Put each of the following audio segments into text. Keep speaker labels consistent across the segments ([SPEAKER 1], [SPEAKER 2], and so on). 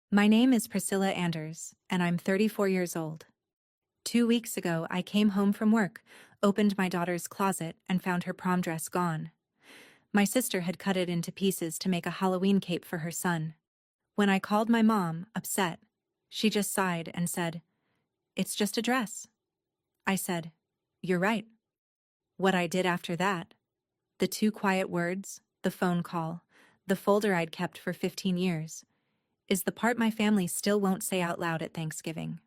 [SPEAKER 1] My name is Priscilla Anders, and I'm 34 years old. 2 weeks ago, I came home from work, opened my daughter's closet, and found her prom dress gone. My sister had cut it into pieces to make a Halloween cape for her son. When I called my mom, upset, she just sighed and said, "It's just a dress." I said, "You're right." What I did after that, the two quiet words, the phone call, the folder I'd kept for 15 years, is the part my family still won't say out loud at Thanksgiving.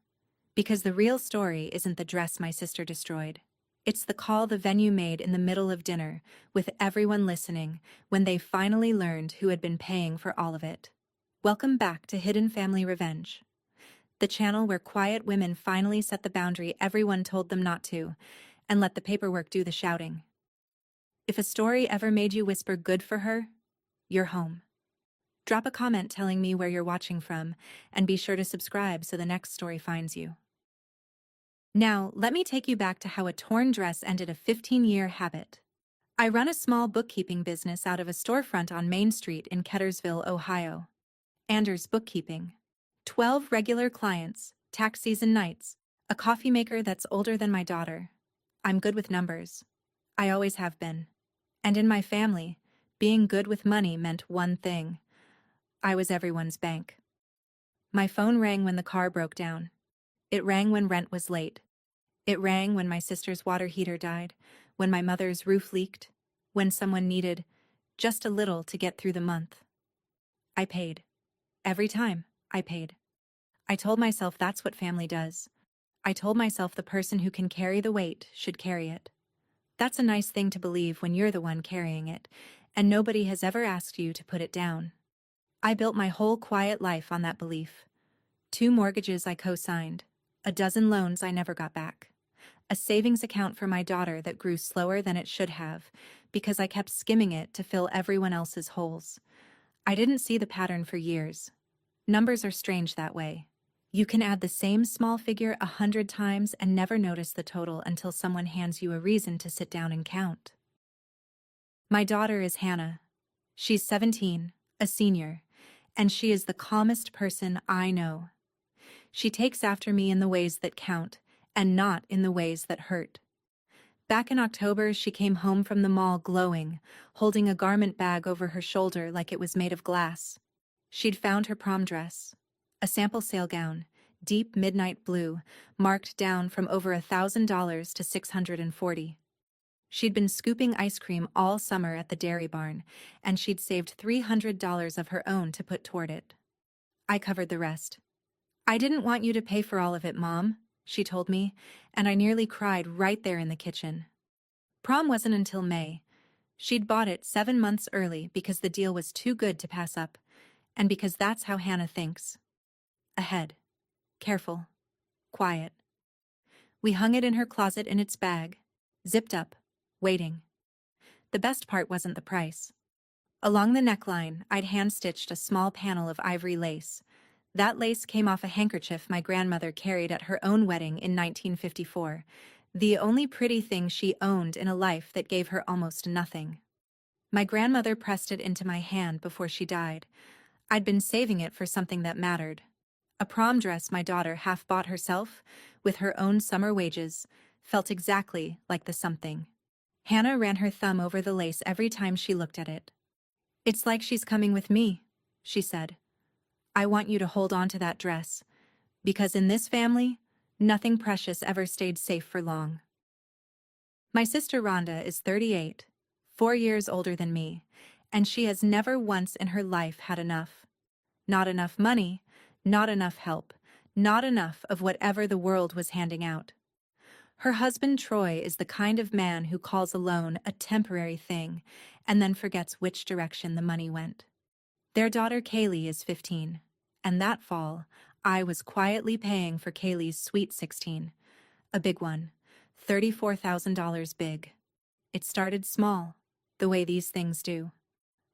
[SPEAKER 1] Because the real story isn't the dress my sister destroyed. It's the call the venue made in the middle of dinner, with everyone listening, when they finally learned who had been paying for all of it. Welcome back to Hidden Family Revenge, the channel where quiet women finally set the boundary everyone told them not to, and let the paperwork do the shouting. If a story ever made you whisper "good for her," you're home. Drop a comment telling me where you're watching from, and be sure to subscribe so the next story finds you. Now, let me take you back to how a torn dress ended a 15-year habit. I run a small bookkeeping business out of a storefront on Main Street in Kettersville, Ohio. Anders Bookkeeping. 12 regular clients, tax season nights, a coffee maker that's older than my daughter. I'm good with numbers. I always have been. And in my family, being good with money meant one thing. I was everyone's bank. My phone rang when the car broke down. It rang when rent was late. It rang when my sister's water heater died, when my mother's roof leaked, when someone needed just a little to get through the month. I paid. Every time, I paid. I told myself that's what family does. I told myself the person who can carry the weight should carry it. That's a nice thing to believe when you're the one carrying it, and nobody has ever asked you to put it down. I built my whole quiet life on that belief. 2 mortgages I co-signed, a dozen loans I never got back, a savings account for my daughter that grew slower than it should have because I kept skimming it to fill everyone else's holes. I didn't see the pattern for years. Numbers are strange that way. You can add the same small figure 100 times and never notice the total until someone hands you a reason to sit down and count. My daughter is Hannah. She's 17, a senior, and she is the calmest person I know. She takes after me in the ways that count, and not in the ways that hurt. Back in October, she came home from the mall glowing, holding a garment bag over her shoulder like it was made of glass. She'd found her prom dress, a sample sale gown, deep midnight blue, marked down from over $1,000 to $640. She'd been scooping ice cream all summer at the dairy barn, and she'd saved $300 of her own to put toward it. I covered the rest. "I didn't want you to pay for all of it, Mom," she told me, and I nearly cried right there in the kitchen. Prom wasn't until May. She'd bought it 7 months early because the deal was too good to pass up, and because that's how Hannah thinks. Ahead. Careful. Quiet. We hung it in her closet in its bag, zipped up, waiting. The best part wasn't the price. Along the neckline, I'd hand-stitched a small panel of ivory lace. That lace came off a handkerchief my grandmother carried at her own wedding in 1954, the only pretty thing she owned in a life that gave her almost nothing. My grandmother pressed it into my hand before she died. I'd been saving it for something that mattered. A prom dress my daughter half bought herself, with her own summer wages, felt exactly like the something. Hannah ran her thumb over the lace every time she looked at it. "It's like she's coming with me," she said. "I want you to hold on to that dress, because in this family, nothing precious ever stayed safe for long." My sister Rhonda is 38, 4 years older than me, and she has never once in her life had enough. Not enough money, not enough help, not enough of whatever the world was handing out. Her husband Troy is the kind of man who calls a loan a temporary thing and then forgets which direction the money went. Their daughter Kaylee is 15, and that fall, I was quietly paying for Kaylee's sweet 16, a big one, $34,000 big. It started small, the way these things do.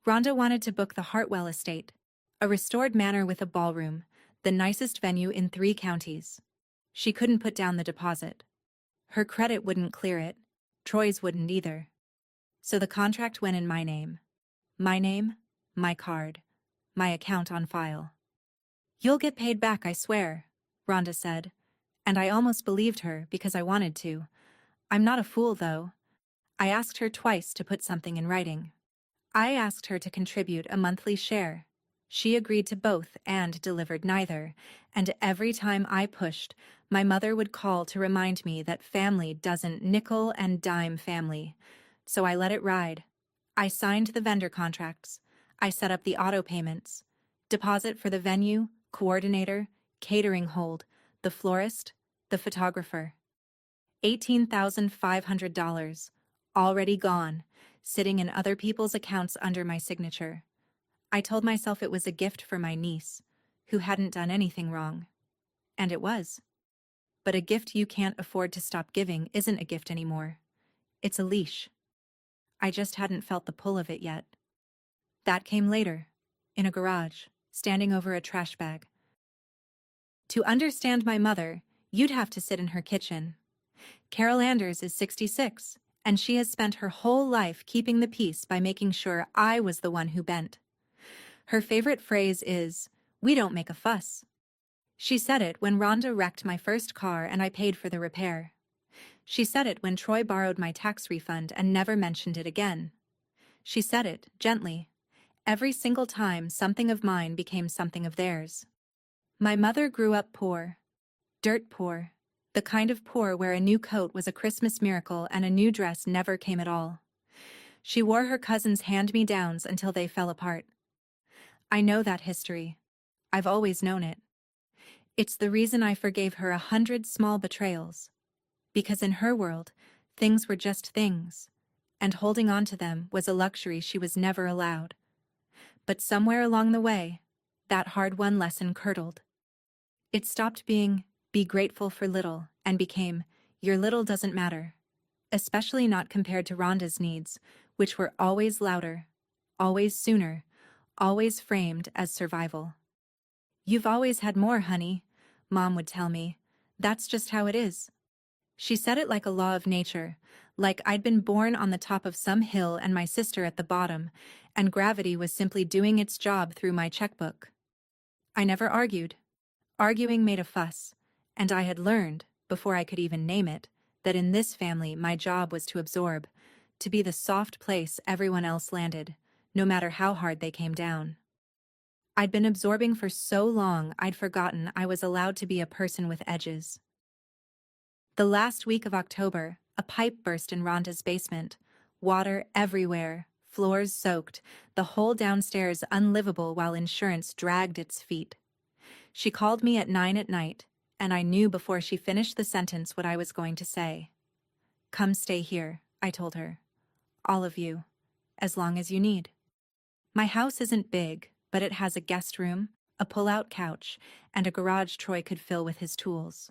[SPEAKER 1] Rhonda wanted to book the Hartwell estate, a restored manor with a ballroom, the nicest venue in 3 counties. She couldn't put down the deposit. Her credit wouldn't clear it, Troy's wouldn't either. So the contract went in my name. My name, my card, my account on file. "You'll get paid back, I swear," Rhonda said, and I almost believed her because I wanted to. I'm not a fool, though. I asked her twice to put something in writing. I asked her to contribute a monthly share. She agreed to both and delivered neither, and every time I pushed, my mother would call to remind me that family doesn't nickel and dime family. So I let it ride. I signed the vendor contracts. I set up the auto payments. Deposit for the venue, coordinator, catering hold, the florist, the photographer. $18,500, already gone, sitting in other people's accounts under my signature. I told myself it was a gift for my niece, who hadn't done anything wrong. And it was. But a gift you can't afford to stop giving isn't a gift anymore. It's a leash. I just hadn't felt the pull of it yet. That came later, in a garage, standing over a trash bag. To understand my mother, you'd have to sit in her kitchen. Carol Anders is 66, and she has spent her whole life keeping the peace by making sure I was the one who bent. Her favorite phrase is, "We don't make a fuss." She said it when Rhonda wrecked my first car and I paid for the repair. She said it when Troy borrowed my tax refund and never mentioned it again. She said it, gently, every single time something of mine became something of theirs. My mother grew up poor. Dirt poor. The kind of poor where a new coat was a Christmas miracle and a new dress never came at all. She wore her cousin's hand-me-downs until they fell apart. I know that history. I've always known it. It's the reason I forgave her 100 small betrayals. Because in her world, things were just things, and holding on to them was a luxury she was never allowed. But somewhere along the way, that hard-won lesson curdled. It stopped being, "Be grateful for little," and became, "Your little doesn't matter," especially not compared to Rhonda's needs, which were always louder, always sooner, always framed as survival. "You've always had more, honey," Mom would tell me. "That's just how it is." She said it like a law of nature, like I'd been born on the top of some hill and my sister at the bottom, and gravity was simply doing its job through my checkbook. I never argued. Arguing made a fuss, and I had learned, before I could even name it, that in this family my job was to absorb, to be the soft place everyone else landed, no matter how hard they came down. I'd been absorbing for so long I'd forgotten I was allowed to be a person with edges. The last week of October, a pipe burst in Rhonda's basement. Water everywhere, floors soaked, the whole downstairs unlivable while insurance dragged its feet. She called me at 9 at night, and I knew before she finished the sentence what I was going to say. "Come stay here," I told her. "All of you. As long as you need." My house isn't big, but it has a guest room, a pull-out couch, and a garage Troy could fill with his tools.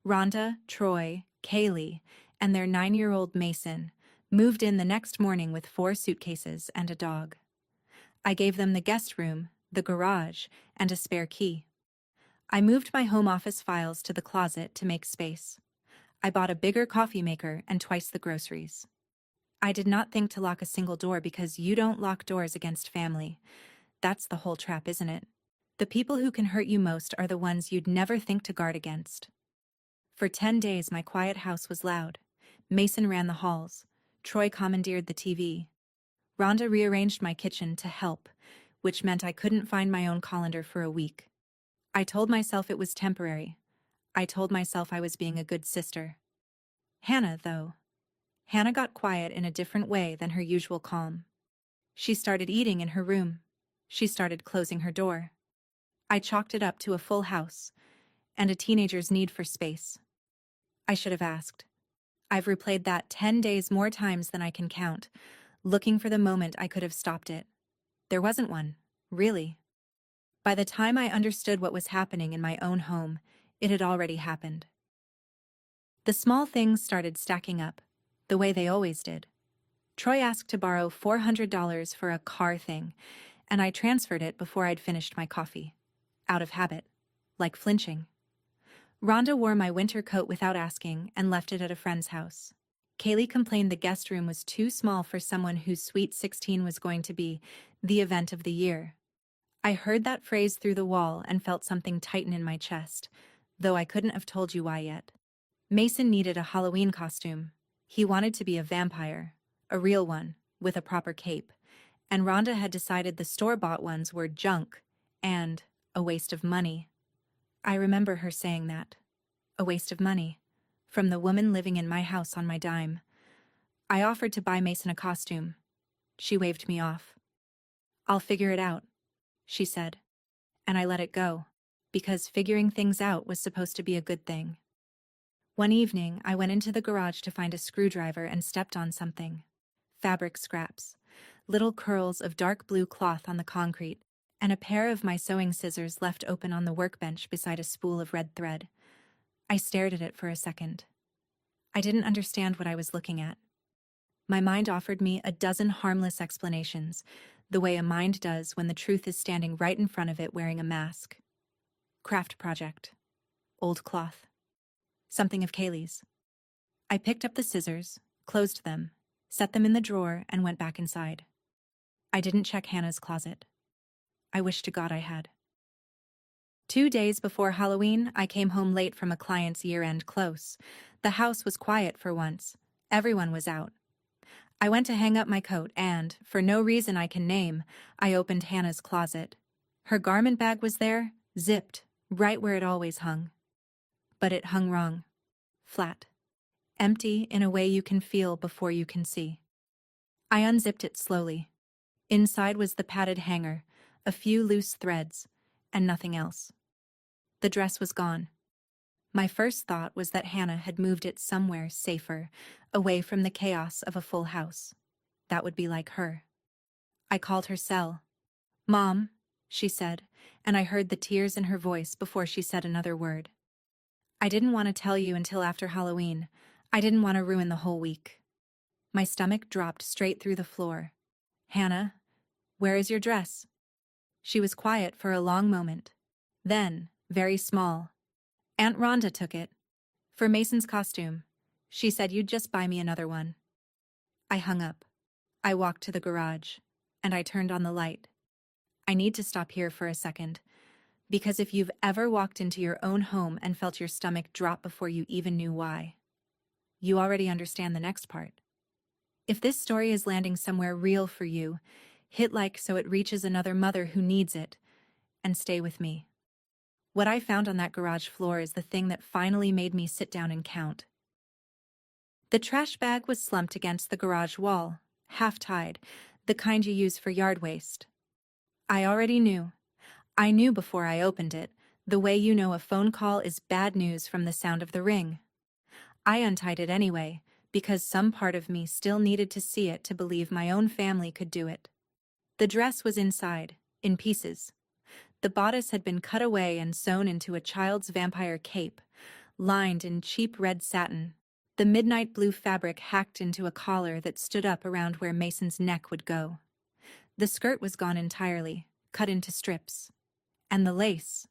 [SPEAKER 1] Rhonda, Troy, Kaylee, and their 9-year-old Mason moved in the next morning with 4 suitcases and a dog. I gave them the guest room, the garage, and a spare key. I moved my home office files to the closet to make space. I bought a bigger coffee maker and twice the groceries. I did not think to lock a single door because you don't lock doors against family. That's the whole trap, isn't it? The people who can hurt you most are the ones you'd never think to guard against. For 10 days my quiet house was loud. Mason ran the halls. Troy commandeered the TV. Rhonda rearranged my kitchen to help, which meant I couldn't find my own colander for a week. I told myself it was temporary. I told myself I was being a good sister. Hannah, though. Hannah got quiet in a different way than her usual calm. She started eating in her room. She started closing her door. I chalked it up to a full house, and a teenager's need for space. I should have asked. I've replayed that 10 days more times than I can count, looking for the moment I could have stopped it. There wasn't one, really. By the time I understood what was happening in my own home, it had already happened. The small things started stacking up, the way they always did. Troy asked to borrow $400 for a car thing, and I transferred it before I'd finished my coffee. Out of habit, like flinching. Rhonda wore my winter coat without asking and left it at a friend's house. Kaylee complained the guest room was too small for someone whose Sweet 16 was going to be the event of the year. I heard that phrase through the wall and felt something tighten in my chest, though I couldn't have told you why yet. Mason needed a Halloween costume. He wanted to be a vampire, a real one, with a proper cape, and Rhonda had decided the store-bought ones were junk and a waste of money. I remember her saying that. A waste of money. From the woman living in my house on my dime. I offered to buy Mason a costume. She waved me off. "I'll figure it out," she said. And I let it go, because figuring things out was supposed to be a good thing. One evening, I went into the garage to find a screwdriver and stepped on something. Fabric scraps, little curls of dark blue cloth on the concrete, and a pair of my sewing scissors left open on the workbench beside a spool of red thread. I stared at it for a second. I didn't understand what I was looking at. My mind offered me a dozen harmless explanations, the way a mind does when the truth is standing right in front of it wearing a mask. Craft project. Old cloth. Something of Kaylee's. I picked up the scissors, closed them, set them in the drawer, and went back inside. I didn't check Hannah's closet. I wish to God I had. 2 days before Halloween, I came home late from a client's year-end close. The house was quiet for once. Everyone was out. I went to hang up my coat and, for no reason I can name, I opened Hannah's closet. Her garment bag was there, zipped, right where it always hung. But it hung wrong. Flat. Empty in a way you can feel before you can see. I unzipped it slowly. Inside was the padded hanger, a few loose threads, and nothing else. The dress was gone. My first thought was that Hannah had moved it somewhere safer, away from the chaos of a full house. That would be like her. I called her cell. "Mom," she said, and I heard the tears in her voice before she said another word. "I didn't want to tell you until after Halloween. I didn't want to ruin the whole week." My stomach dropped straight through the floor. "Hannah, where is your dress?" She was quiet for a long moment. Then, very small, "Aunt Rhonda took it. For Mason's costume. She said you'd just buy me another one." I hung up. I walked to the garage, and I turned on the light. I need to stop here for a second, because if you've ever walked into your own home and felt your stomach drop before you even knew why, you already understand the next part. If this story is landing somewhere real for you, hit like so it reaches another mother who needs it, and stay with me. What I found on that garage floor is the thing that finally made me sit down and count. The trash bag was slumped against the garage wall, half-tied, the kind you use for yard waste. I already knew. I knew before I opened it, the way you know a phone call is bad news from the sound of the ring. I untied it anyway, because some part of me still needed to see it to believe my own family could do it. The dress was inside, in pieces. The bodice had been cut away and sewn into a child's vampire cape, lined in cheap red satin, the midnight blue fabric hacked into a collar that stood up around where Mason's neck would go. The skirt was gone entirely, cut into strips. And the lace,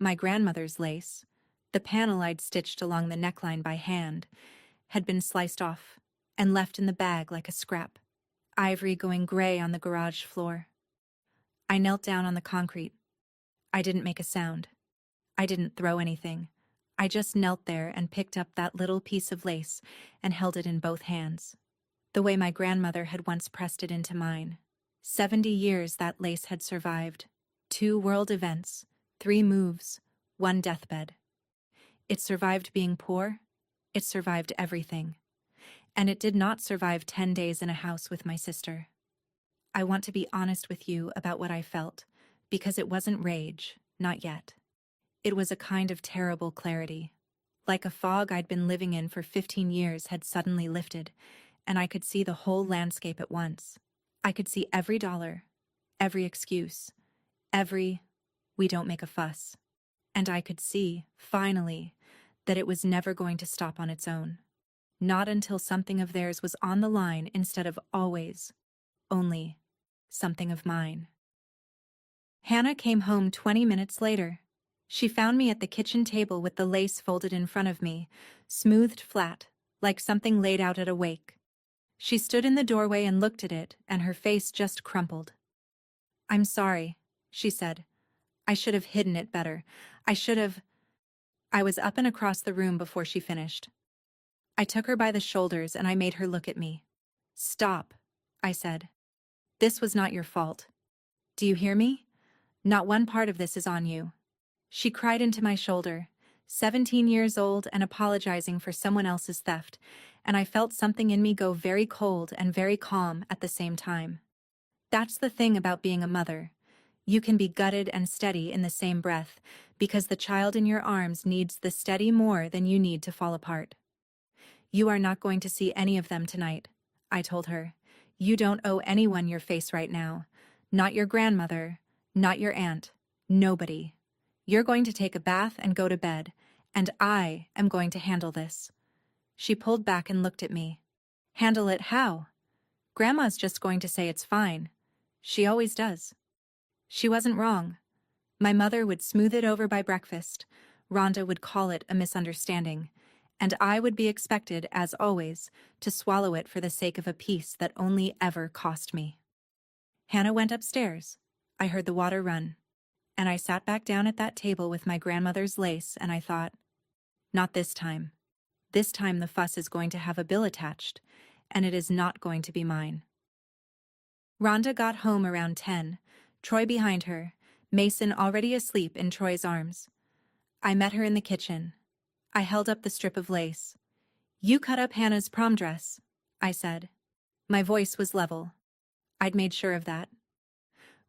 [SPEAKER 1] my grandmother's lace, the panel I'd stitched along the neckline by hand, had been sliced off and left in the bag like a scrap, ivory going gray on the garage floor. I knelt down on the concrete. I didn't make a sound. I didn't throw anything. I just knelt there and picked up that little piece of lace and held it in both hands, the way my grandmother had once pressed it into mine. 70 years that lace had survived. 2 world events, 3 moves, 1 deathbed. It survived being poor. It survived everything. And it did not survive 10 days in a house with my sister. I want to be honest with you about what I felt, because it wasn't rage, not yet. It was a kind of terrible clarity. Like a fog I'd been living in for 15 years had suddenly lifted, and I could see the whole landscape at once. I could see every dollar, every excuse, every "we don't make a fuss." And I could see, finally, that it was never going to stop on its own. Not until something of theirs was on the line instead of always, only, something of mine. Hannah came home 20 minutes later. She found me at the kitchen table with the lace folded in front of me, smoothed flat, like something laid out at a wake. She stood in the doorway and looked at it, and her face just crumpled. "I'm sorry," she said. I should have hidden it better. I should have. I was up and across the room before she finished. I took her by the shoulders and I made her look at me. Stop, I said. This was not your fault. Do you hear me? Not one part of this is on you. She cried into my shoulder, 17 years old and apologizing for someone else's theft, and I felt something in me go very cold and very calm at the same time. That's the thing about being a mother. You can be gutted and steady in the same breath, because the child in your arms needs the steady more than you need to fall apart. You are not going to see any of them tonight, I told her. You don't owe anyone your face right now. Not your grandmother, not your aunt, nobody. You're going to take a bath and go to bed, and I am going to handle this. She pulled back and looked at me. Handle it how? Grandma's just going to say it's fine. She always does. She wasn't wrong. My mother would smooth it over by breakfast. Rhonda would call it a misunderstanding, and I would be expected, as always, to swallow it for the sake of a peace that only ever cost me. Hannah went upstairs. I heard the water run, and I sat back down at that table with my grandmother's lace, and I thought, not this time. This time the fuss is going to have a bill attached, and it is not going to be mine. Rhonda got home around 10, Troy behind her, Mason already asleep in Troy's arms. I met her in the kitchen. I held up the strip of lace. You cut up Hannah's prom dress, I said. My voice was level. I'd made sure of that.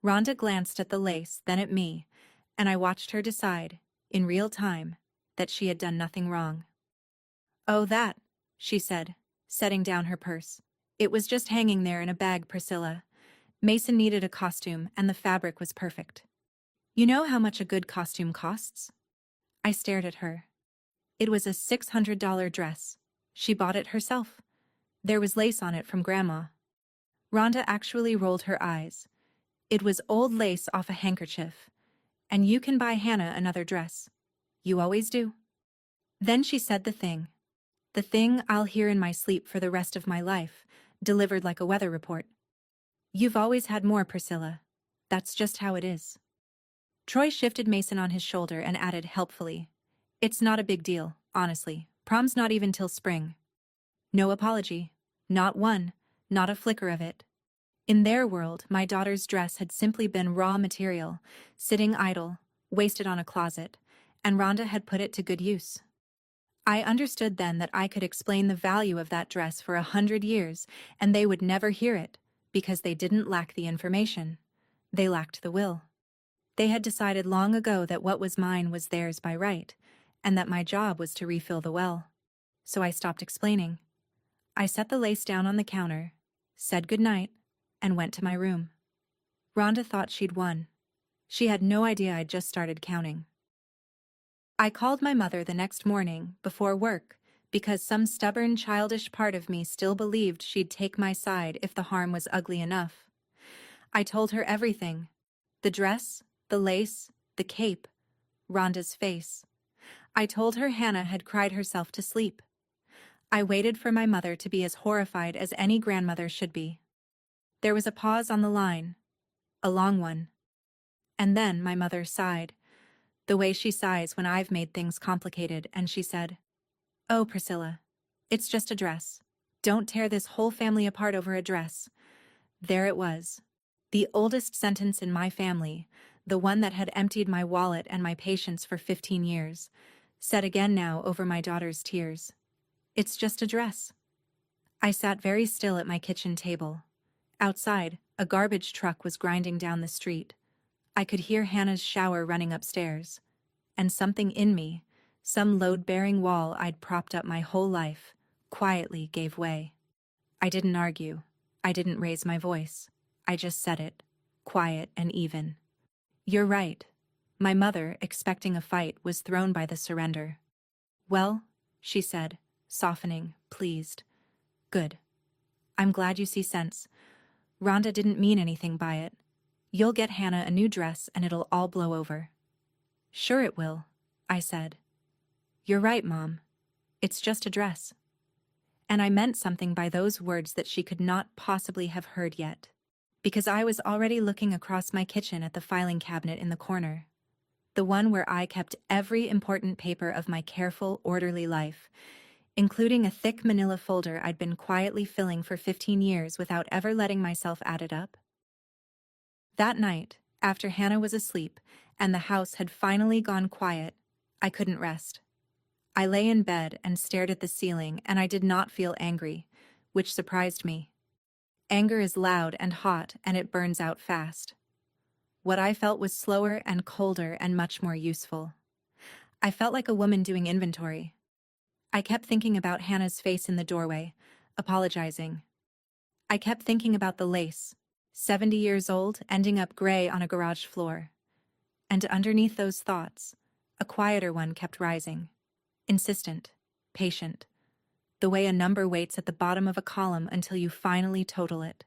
[SPEAKER 1] Rhonda glanced at the lace, then at me, and I watched her decide, in real time, that she had done nothing wrong. Oh, that, she said, setting down her purse. It was just hanging there in a bag, Priscilla. Mason needed a costume, and the fabric was perfect. You know how much a good costume costs? I stared at her. It was a $600 dress. She bought it herself. There was lace on it from Grandma. Rhonda actually rolled her eyes. It was old lace off a handkerchief. And you can buy Hannah another dress. You always do. Then she said the thing I'll hear in my sleep for the rest of my life, delivered like a weather report. You've always had more, Priscilla. That's just how it is. Troy shifted Mason on his shoulder and added helpfully, It's not a big deal, honestly. Prom's not even till spring. No apology. Not one. Not a flicker of it. In their world, my daughter's dress had simply been raw material, sitting idle, wasted on a closet, and Rhonda had put it to good use. I understood then that I could explain the value of that dress for 100 years, and they would never hear it, because they didn't lack the information. They lacked the will. They had decided long ago that what was mine was theirs by right, and that my job was to refill the well. So I stopped explaining. I set the lace down on the counter, said goodnight, and went to my room. Rhonda thought she'd won. She had no idea I'd just started counting. I called my mother the next morning, before work, because some stubborn, childish part of me still believed she'd take my side if the harm was ugly enough. I told her everything. The dress, the lace, the cape, Rhonda's face. I told her Hannah had cried herself to sleep. I waited for my mother to be as horrified as any grandmother should be. There was a pause on the line, a long one. And then my mother sighed, the way she sighs when I've made things complicated, and she said, Oh, Priscilla, it's just a dress. Don't tear this whole family apart over a dress. There it was. The oldest sentence in my family, the one that had emptied my wallet and my patience for 15 years, said again now over my daughter's tears. It's just a dress. I sat very still at my kitchen table. Outside, a garbage truck was grinding down the street. I could hear Hannah's shower running upstairs. And something in me, some load-bearing wall I'd propped up my whole life, quietly gave way. I didn't argue. I didn't raise my voice. I just said it, quiet and even. You're right. My mother, expecting a fight, was thrown by the surrender. Well, she said, softening, pleased. Good. I'm glad you see sense. Rhonda didn't mean anything by it. You'll get Hannah a new dress and it'll all blow over. Sure it will, I said. You're right, Mom. It's just a dress. And I meant something by those words that she could not possibly have heard yet. because I was already looking across my kitchen at the filing cabinet in the corner. The one where I kept every important paper of my careful, orderly life, including a thick manila folder I'd been quietly filling for 15 years without ever letting myself add it up. That night, after Hannah was asleep and the house had finally gone quiet, I couldn't rest. I lay in bed and stared at the ceiling, and I did not feel angry, which surprised me. Anger is loud and hot, and it burns out fast. What I felt was slower and colder and much more useful. I felt like a woman doing inventory. I kept thinking about Hannah's face in the doorway, apologizing. I kept thinking about the lace, 70 years old, ending up gray on a garage floor. And underneath those thoughts, a quieter one kept rising. Insistent, patient. The way a number waits at the bottom of a column until you finally total it.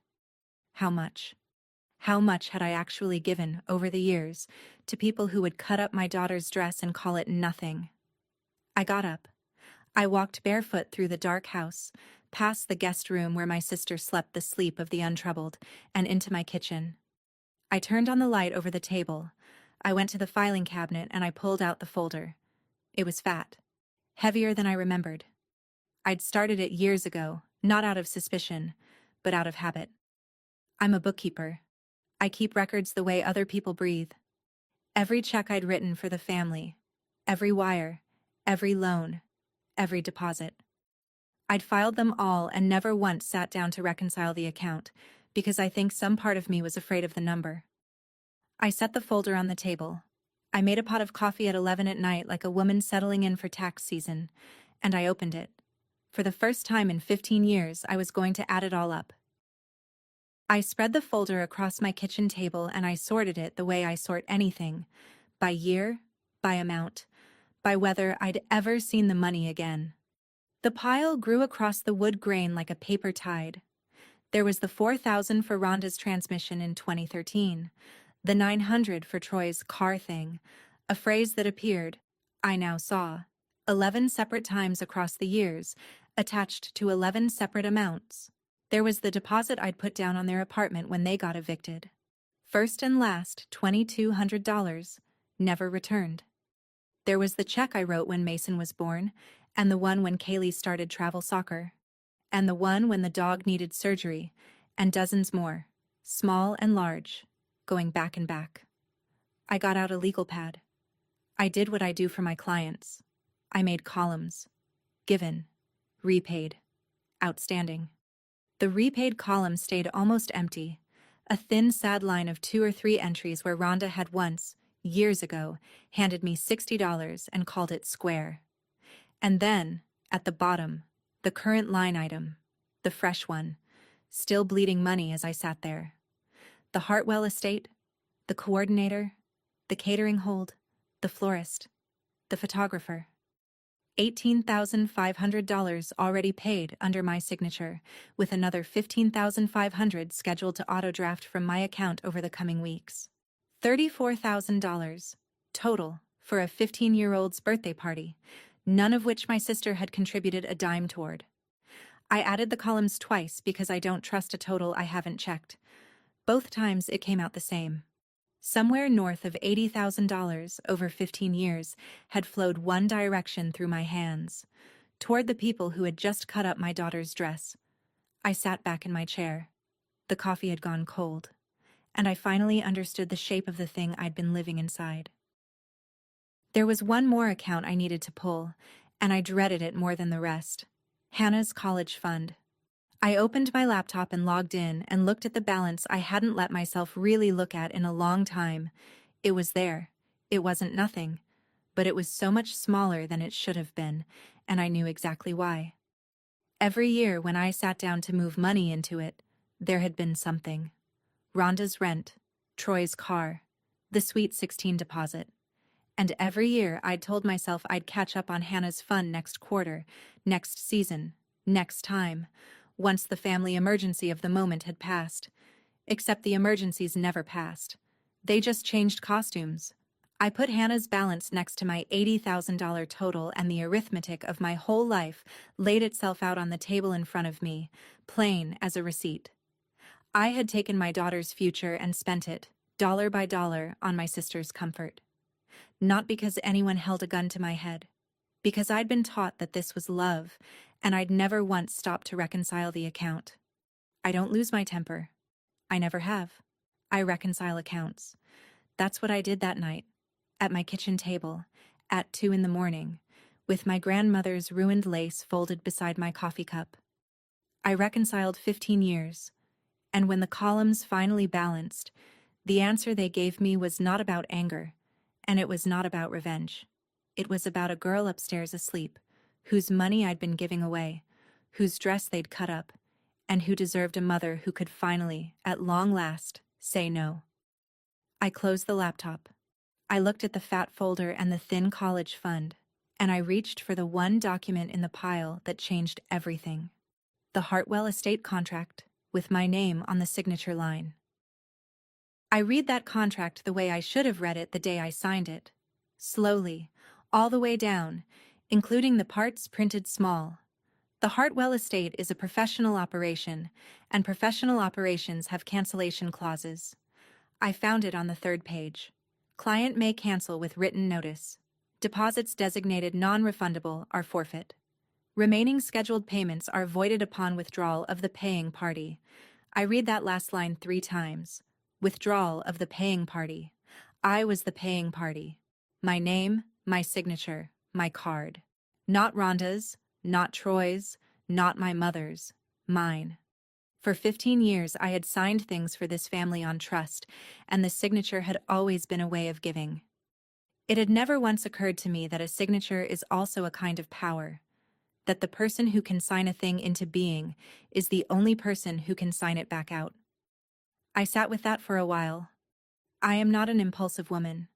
[SPEAKER 1] How much? How much had I actually given, over the years, to people who would cut up my daughter's dress and call it nothing? I got up. I walked barefoot through the dark house, past the guest room where my sister slept the sleep of the untroubled, and into my kitchen. I turned on the light over the table. I went to the filing cabinet and I pulled out the folder. It was fat. Heavier than I remembered. I'd started it years ago, not out of suspicion, but out of habit. I'm a bookkeeper. I keep records the way other people breathe. Every check I'd written for the family, every wire, every loan, every deposit. I'd filed them all and never once sat down to reconcile the account, because I think some part of me was afraid of the number. I set the folder on the table. I made a pot of coffee at 11 at night like a woman settling in for tax season, and I opened it. For the first time in 15 years, I was going to add it all up. I spread the folder across my kitchen table and I sorted it the way I sort anything, by year, by amount, by whether I'd ever seen the money again. The pile grew across the wood grain like a paper tide. There was the $4,000 for Rhonda's transmission in 2013, the $900 for Troy's car thing, a phrase that appeared, I now saw, 11 separate times across the years, attached to 11 separate amounts. There was the deposit I'd put down on their apartment when they got evicted. First and last, $2,200, never returned. There was the check I wrote when Mason was born, and the one when Kaylee started travel soccer, and the one when the dog needed surgery, and dozens more, small and large, going back and back. I got out a legal pad. I did what I do for my clients. I made columns. Given. Repaid. Outstanding. The repaid column stayed almost empty, a thin, sad line of 2 or 3 entries where Rhonda had once, years ago, handed me $60 and called it square. And then, at the bottom, the current line item, the fresh one, still bleeding money as I sat there. The Hartwell estate, the coordinator, the catering hold, the florist, the photographer. $18,500 already paid under my signature, with another $15,500 scheduled to auto-draft from my account over the coming weeks. $34,000 total for a 15-year-old's birthday party, none of which my sister had contributed a dime toward. I added the columns twice because I don't trust a total I haven't checked. Both times it came out the same. Somewhere north of $80,000 over 15 years had flowed one direction through my hands, toward the people who had just cut up my daughter's dress. I sat back in my chair. The coffee had gone cold, and I finally understood the shape of the thing I'd been living inside. There was one more account I needed to pull, and I dreaded it more than the rest. Hannah's college fund. I opened my laptop and logged in and looked at the balance I hadn't let myself really look at in a long time. It was there. It wasn't nothing, but it was so much smaller than it should have been, and I knew exactly why. Every year when I sat down to move money into it, there had been something. Rhonda's rent, Troy's car, the Sweet 16 deposit. And every year I'd told myself I'd catch up on Hannah's fund next quarter, next season, next time, once the family emergency of the moment had passed. Except the emergencies never passed. They just changed costumes. I put Hannah's balance next to my $80,000 total, and the arithmetic of my whole life laid itself out on the table in front of me, plain as a receipt. I had taken my daughter's future and spent it, dollar by dollar, on my sister's comfort. Not because anyone held a gun to my head, because I'd been taught that this was love, and I'd never once stopped to reconcile the account. I don't lose my temper. I never have. I reconcile accounts. That's what I did that night, at my kitchen table, at 2 in the morning, with my grandmother's ruined lace folded beside my coffee cup. I reconciled 15 years, and when the columns finally balanced, the answer they gave me was not about anger, and it was not about revenge. It was about a girl upstairs asleep, whose money I'd been giving away, whose dress they'd cut up, and who deserved a mother who could finally, at long last, say no. I closed the laptop. I looked at the fat folder and the thin college fund, and I reached for the one document in the pile that changed everything. The Hartwell estate contract, with my name on the signature line. I read that contract the way I should have read it the day I signed it. Slowly, all the way down, including the parts printed small. The Hartwell estate is a professional operation, and professional operations have cancellation clauses. I found it on the 3rd page. Client may cancel with written notice. Deposits designated non-refundable are forfeit. Remaining scheduled payments are voided upon withdrawal of the paying party. I read that last line 3 times. Withdrawal of the paying party. I was the paying party. My name, my signature, my card. Not Rhonda's, not Troy's, not my mother's, mine. For 15 years I had signed things for this family on trust, and the signature had always been a way of giving. It had never once occurred to me that a signature is also a kind of power, that the person who can sign a thing into being is the only person who can sign it back out. I sat with that for a while. I am not an impulsive woman.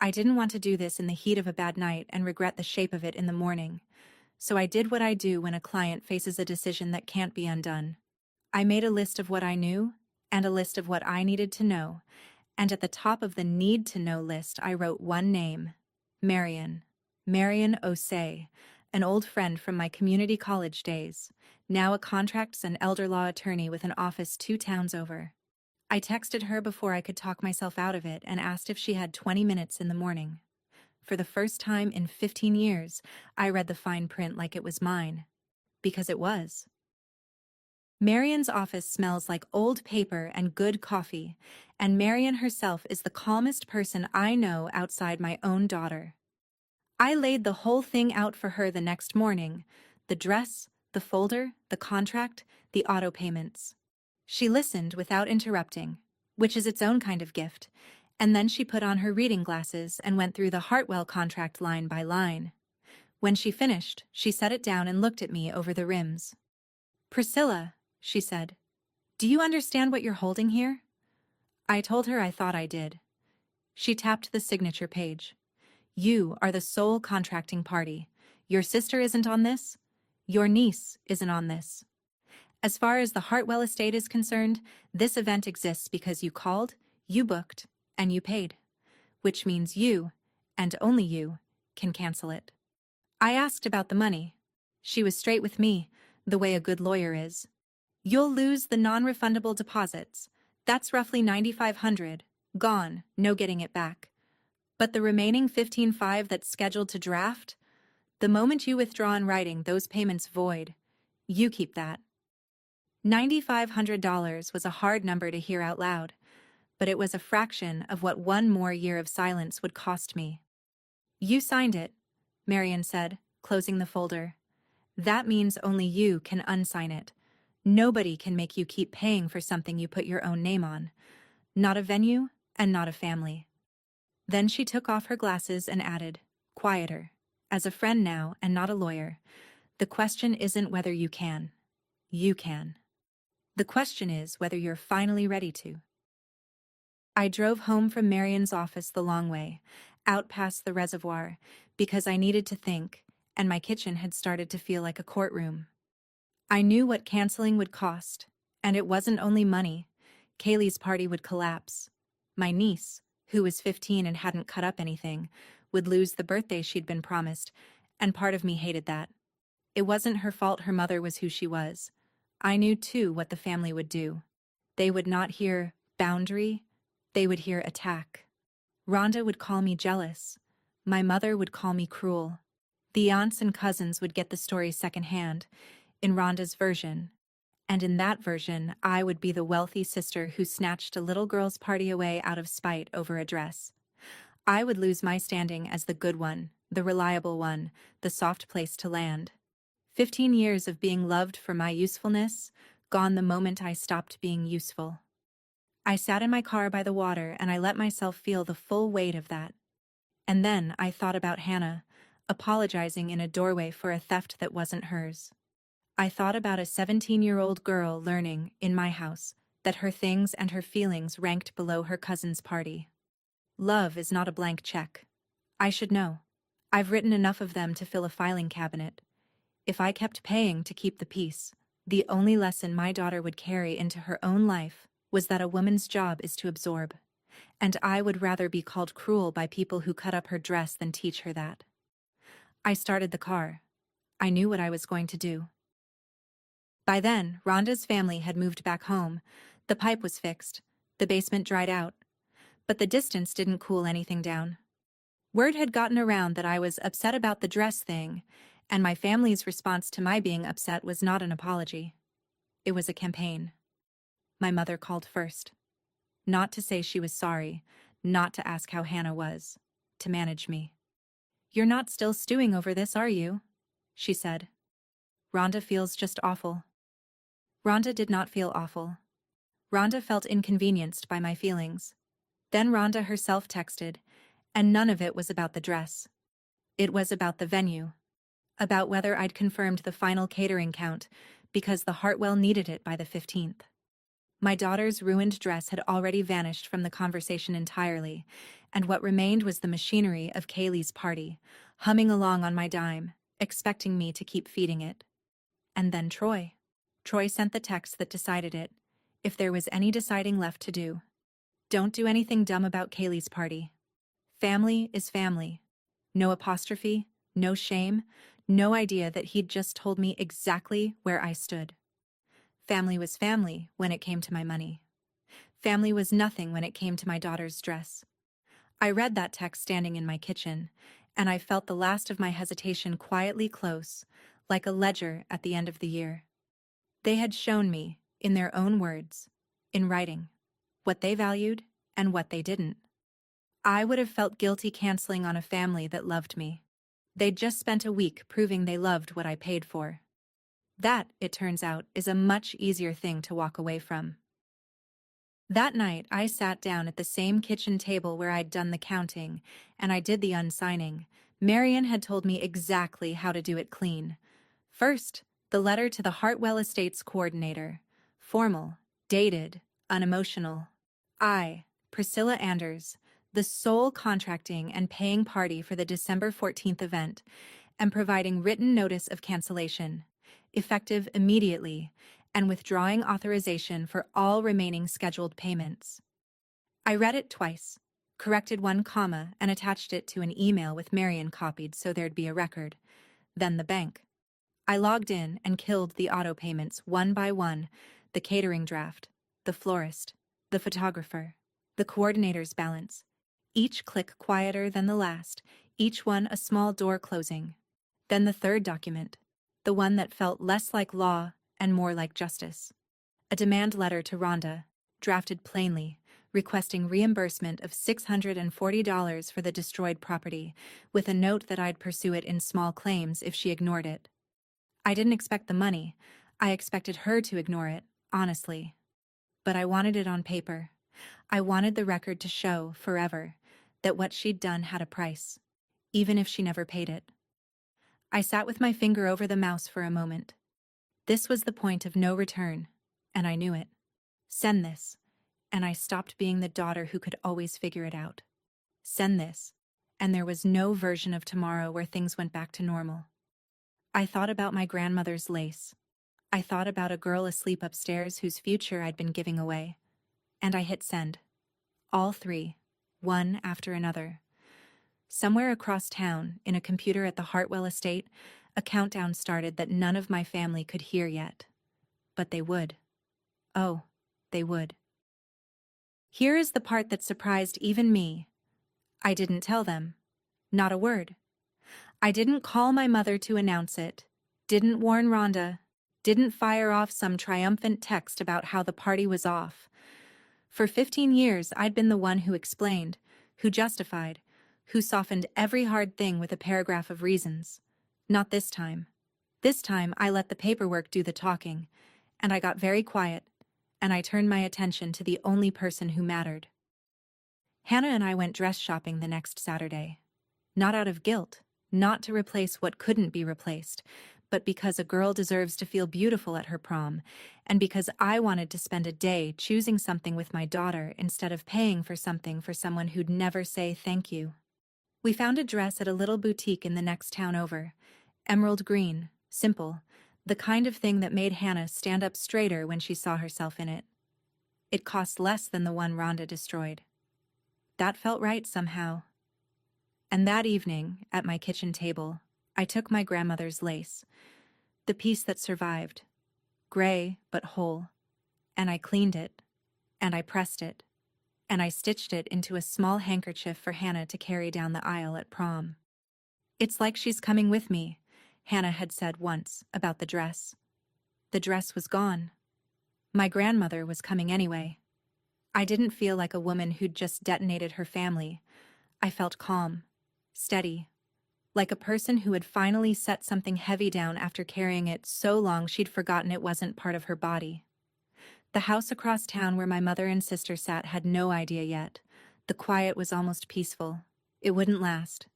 [SPEAKER 1] I didn't want to do this in the heat of a bad night and regret the shape of it in the morning, so I did what I do when a client faces a decision that can't be undone. I made a list of what I knew and a list of what I needed to know, and at the top of the need-to-know list I wrote one name, Marion Osei, an old friend from my community college days, now a contracts and elder law attorney with an office 2 towns over. I texted her before I could talk myself out of it and asked if she had 20 minutes in the morning. For the first time in 15 years, I read the fine print like it was mine. Because it was. Marion's office smells like old paper and good coffee, and Marion herself is the calmest person I know outside my own daughter. I laid the whole thing out for her the next morning, the dress, the folder, the contract, the auto payments. She listened without interrupting, which is its own kind of gift, and then she put on her reading glasses and went through the Hartwell contract line by line. When she finished, she set it down and looked at me over the rims. "Priscilla," she said, "do you understand what you're holding here?" I told her I thought I did. She tapped the signature page. "You are the sole contracting party. Your sister isn't on this. Your niece isn't on this. As far as the Hartwell estate is concerned, this event exists because you called, you booked, and you paid, which means you, and only you, can cancel it." I asked about the money. She was straight with me, the way a good lawyer is. "You'll lose the non-refundable deposits. That's roughly $9,500. Gone, no getting it back. But the remaining $15,500 that's scheduled to draft? The moment you withdraw in writing, those payments void. You keep that." $9,500 was a hard number to hear out loud, but it was a fraction of what one more year of silence would cost me. "You signed it," Marion said, closing the folder. "That means only you can unsign it. Nobody can make you keep paying for something you put your own name on. Not a venue and not a family." Then she took off her glasses and added, quieter, as a friend now and not a lawyer, "The question isn't whether you can. You can. The question is whether you're finally ready to." I drove home from Marion's office the long way, out past the reservoir, because I needed to think, and my kitchen had started to feel like a courtroom. I knew what canceling would cost, and it wasn't only money. Kaylee's party would collapse. My niece, who was 15 and hadn't cut up anything, would lose the birthday she'd been promised, and part of me hated that. It wasn't her fault her mother was who she was. I knew, too, what the family would do. They would not hear boundary, they would hear attack. Rhonda would call me jealous. My mother would call me cruel. The aunts and cousins would get the story secondhand, in Rhonda's version. And in that version, I would be the wealthy sister who snatched a little girl's party away out of spite over a dress. I would lose my standing as the good one, the reliable one, the soft place to land. 15 years of being loved for my usefulness, gone the moment I stopped being useful. I sat in my car by the water and I let myself feel the full weight of that. And then I thought about Hannah, apologizing in a doorway for a theft that wasn't hers. I thought about a 17-year-old girl learning, in my house, that her things and her feelings ranked below her cousin's party. Love is not a blank check. I should know. I've written enough of them to fill a filing cabinet. If I kept paying to keep the peace, the only lesson my daughter would carry into her own life was that a woman's job is to absorb. And I would rather be called cruel by people who cut up her dress than teach her that. I started the car. I knew what I was going to do. By then, Rhonda's family had moved back home. The pipe was fixed. The basement dried out. But the distance didn't cool anything down. Word had gotten around that I was upset about the dress thing, and my family's response to my being upset was not an apology. It was a campaign. My mother called first. Not to say she was sorry, not to ask how Hannah was, to manage me. "You're not still stewing over this, are you?" she said. "Rhonda feels just awful." Rhonda did not feel awful. Rhonda felt inconvenienced by my feelings. Then Rhonda herself texted, and none of it was about the dress. It was about the venue. About whether I'd confirmed the final catering count, because the Hartwell needed it by the 15th. My daughter's ruined dress had already vanished from the conversation entirely, and what remained was the machinery of Kaylee's party, humming along on my dime, expecting me to keep feeding it. And then Troy. Troy sent the text that decided it, if there was any deciding left to do. Don't do anything dumb about Kaylee's party. Family is family. No apostrophe, no shame, no idea that he'd just told me exactly where I stood. Family was family when it came to my money. Family was nothing when it came to my daughter's dress. I read that text standing in my kitchen, and I felt the last of my hesitation quietly close, like a ledger at the end of the year. They had shown me, in their own words, in writing, what they valued and what they didn't. I would have felt guilty canceling on a family that loved me. They'd just spent a week proving they loved what I paid for. That, it turns out, is a much easier thing to walk away from. That night, I sat down at the same kitchen table where I'd done the counting, and I did the unsigning. Marion had told me exactly how to do it clean. First, the letter to the Hartwell Estates coordinator. Formal, dated, unemotional. I, Priscilla Anders, the sole contracting and paying party for the December 14th event, am providing written notice of cancellation, effective immediately, and withdrawing authorization for all remaining scheduled payments. I read it twice, corrected one comma, and attached it to an email with Marion copied so there'd be a record. Then the bank. I logged in and killed the auto payments one by one, the catering draft, the florist, the photographer, the coordinator's balance, each click quieter than the last, each one a small door closing. Then the third document, the one that felt less like law and more like justice. A demand letter to Rhonda, drafted plainly, requesting reimbursement of $640 for the destroyed property, with a note that I'd pursue it in small claims if she ignored it. I didn't expect the money. I expected her to ignore it, honestly. But I wanted it on paper. I wanted the record to show, forever, that what she'd done had a price, even if she never paid it. I sat with my finger over the mouse for a moment. This was the point of no return, and I knew it. Send this, and I stopped being the daughter who could always figure it out. Send this, and there was no version of tomorrow where things went back to normal. I thought about my grandmother's lace. I thought about a girl asleep upstairs whose future I'd been giving away. And I hit send. All three, one after another. Somewhere across town, in a computer at the Hartwell estate, a countdown started that none of my family could hear yet. But they would. Oh, they would. Here is the part that surprised even me. I didn't tell them. Not a word. I didn't call my mother to announce it, didn't warn Rhonda, didn't fire off some triumphant text about how the party was off. For 15 years, I'd been the one who explained, who justified, who softened every hard thing with a paragraph of reasons. Not this time. This time, I let the paperwork do the talking, and I got very quiet, and I turned my attention to the only person who mattered. Hannah and I went dress shopping the next Saturday. Not out of guilt, not to replace what couldn't be replaced, but because a girl deserves to feel beautiful at her prom, and because I wanted to spend a day choosing something with my daughter instead of paying for something for someone who'd never say thank you. We found a dress at a little boutique in the next town over. Emerald green, simple, the kind of thing that made Hannah stand up straighter when she saw herself in it. It cost less than the one Rhonda destroyed. That felt right somehow. And that evening, at my kitchen table, I took my grandmother's lace, the piece that survived, gray but whole, and I cleaned it, and I pressed it, and I stitched it into a small handkerchief for Hannah to carry down the aisle at prom. "It's like she's coming with me," Hannah had said once about the dress. The dress was gone. My grandmother was coming anyway. I didn't feel like a woman who'd just detonated her family. I felt calm, steady, like a person who had finally set something heavy down after carrying it so long she'd forgotten it wasn't part of her body. The house across town where my mother and sister sat had no idea yet. The quiet was almost peaceful. It wouldn't last.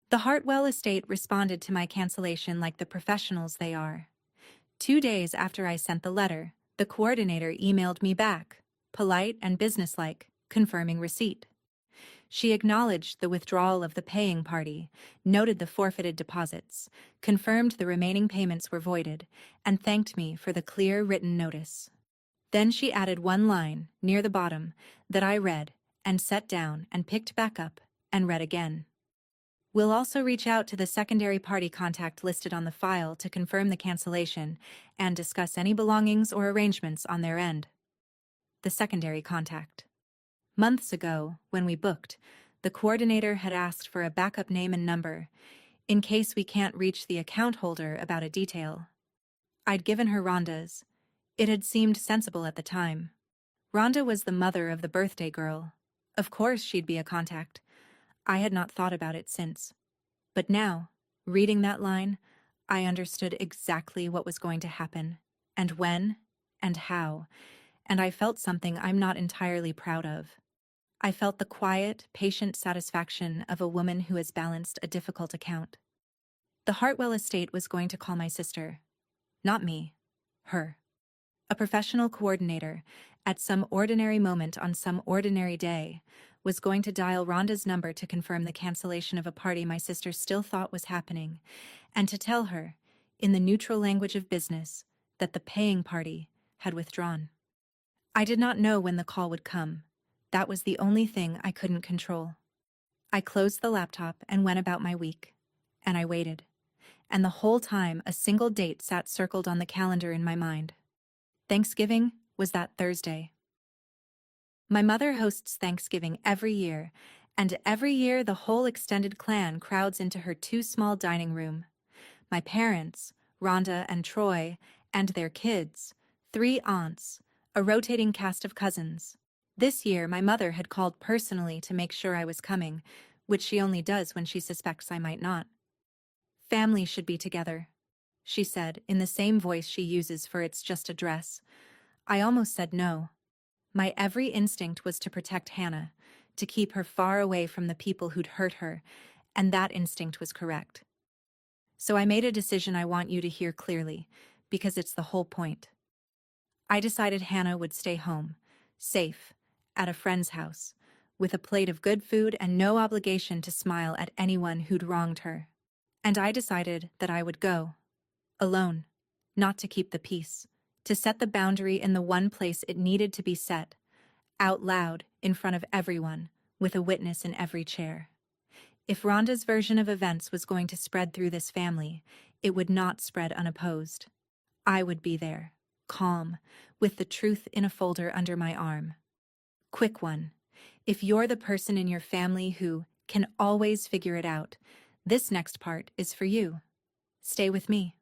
[SPEAKER 1] The Hartwell estate responded to my cancellation like the professionals they are. 2 days after I sent the letter, the coordinator emailed me back, polite and businesslike, confirming receipt. She acknowledged the withdrawal of the paying party, noted the forfeited deposits, confirmed the remaining payments were voided, and thanked me for the clear written notice. Then she added one line, near the bottom, that I read, and set down and picked back up, and read again. "We'll also reach out to the secondary party contact listed on the file to confirm the cancellation and discuss any belongings or arrangements on their end." The secondary contact. Months ago, when we booked, the coordinator had asked for a backup name and number, in case we can't reach the account holder about a detail. I'd given her Rhonda's. It had seemed sensible at the time. Rhonda was the mother of the birthday girl. Of course she'd be a contact. I had not thought about it since. But now, reading that line, I understood exactly what was going to happen, and when, and how, and I felt something I'm not entirely proud of. I felt the quiet, patient satisfaction of a woman who has balanced a difficult account. The Hartwell estate was going to call my sister. Not me. Her. A professional coordinator, at some ordinary moment on some ordinary day, was going to dial Rhonda's number to confirm the cancellation of a party my sister still thought was happening, and to tell her, in the neutral language of business, that the paying party had withdrawn. I did not know when the call would come. That was the only thing I couldn't control. I closed the laptop and went about my week. And I waited. And the whole time a single date sat circled on the calendar in my mind. Thanksgiving was that Thursday. My mother hosts Thanksgiving every year, and every year the whole extended clan crowds into her too small dining room. My parents, Rhonda and Troy, and their kids, 3 aunts, a rotating cast of cousins. This year, my mother had called personally to make sure I was coming, which she only does when she suspects I might not. "Family should be together," she said, in the same voice she uses for "it's just a dress." I almost said no. My every instinct was to protect Hannah, to keep her far away from the people who'd hurt her, and that instinct was correct. So I made a decision I want you to hear clearly, because it's the whole point. I decided Hannah would stay home, safe, at a friend's house, with a plate of good food and no obligation to smile at anyone who'd wronged her. And I decided that I would go. Alone. Not to keep the peace. To set the boundary in the one place it needed to be set. Out loud, in front of everyone, with a witness in every chair. If Rhonda's version of events was going to spread through this family, it would not spread unopposed. I would be there. calm, with the truth in a folder under my arm. Quick one. If you're the person in your family who can always figure it out, this next part is for you. Stay with me.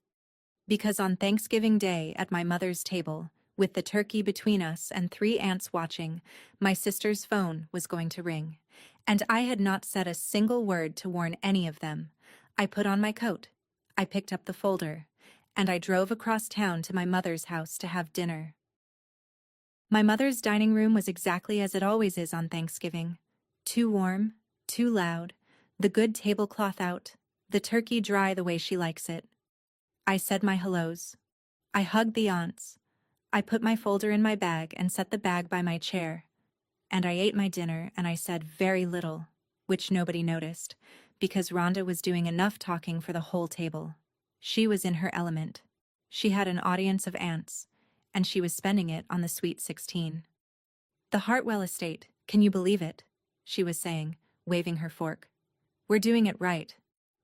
[SPEAKER 1] Because on Thanksgiving Day at my mother's table, with the turkey between us and 3 aunts watching, my sister's phone was going to ring. And I had not said a single word to warn any of them. I put on my coat, I picked up the folder, and I drove across town to my mother's house to have dinner. My mother's dining room was exactly as it always is on Thanksgiving. Too warm, too loud, the good tablecloth out, the turkey dry the way she likes it. I said my hellos. I hugged the aunts. I put my folder in my bag and set the bag by my chair. And I ate my dinner and I said very little, which nobody noticed, because Rhonda was doing enough talking for the whole table. She was in her element. She had an audience of aunts, and she was spending it on the Sweet 16. The Hartwell estate, can you believe it? She was saying, waving her fork. We're doing it right.